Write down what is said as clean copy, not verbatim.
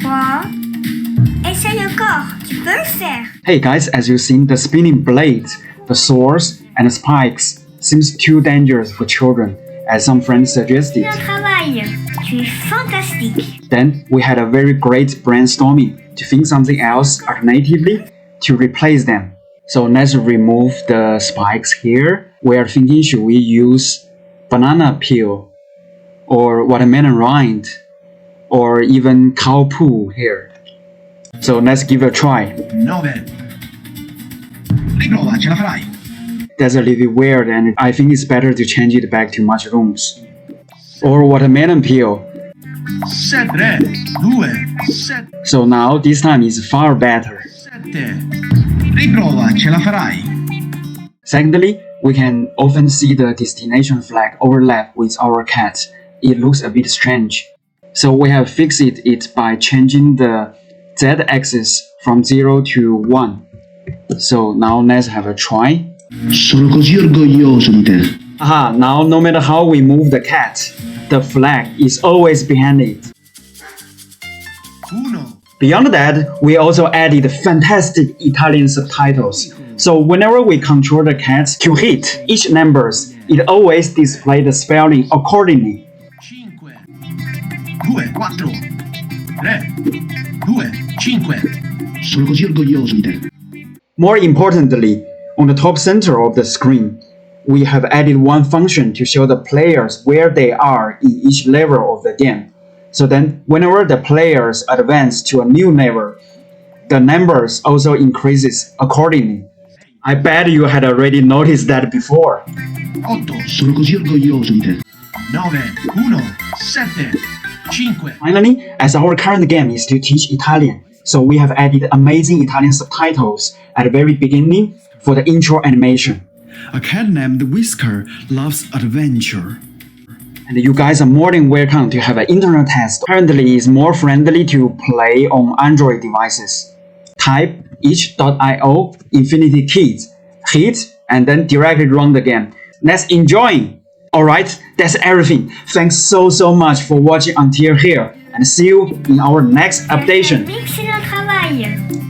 3. Essaye encore, tu peux le faire. Hey guys, as you've seen, the spinning blades, the swords, and the spikes seems too dangerous for children, as some friends suggested. Bien travail, tu es fantastique. Then we had a very great brainstorming to think something else alternatively to replace them. So let's remove the spikes here. We are thinking, should we use banana peel or watermelon rind or even cow poo here? So let's give it a try. 9. Riprova, ce la farai. That's a little bit weird, and I think it's better to change it back to mushrooms or watermelon peel. 7, 2, 7, So now this time is far better. 7. Riprova, ce la farai. Secondly, we can often see the destination flag overlap with our cat. It looks a bit strange. So we have fixed it by changing the z-axis from 0 to 1. So now let's have a try. Sono così orgoglioso di te. Aha, now no matter how we move the cat, the flag is always behind it. 1. Beyond that, we also added fantastic Italian subtitles. So whenever we control the cat to hit each numbers, it always displays the spelling accordingly. 5, 2, 4, 3, 2, 5. Sono così orgoglioso di te. More importantly, on the top center of the screen, we have added one function to show the players where they are in each level of the game. So then, whenever the players advance to a new level, the numbers also increases accordingly. I bet you had already noticed that before. 8, Sono così orgoglioso di te. 9, 1, 7, 5. Finally, as our current game is to teach Italian, so we have added amazing Italian subtitles at the very beginning for the intro animation. A cat named Whisker loves adventure. And you guys are more than welcome to have an internet test. Currently, it's more friendly to play on Android devices. Type itch.io Infinity Kids, hit, and then directly run the game. Let's enjoy! Alright, that's everything. Thanks so much for watching until here, and see you in our next updation. Excellent travail.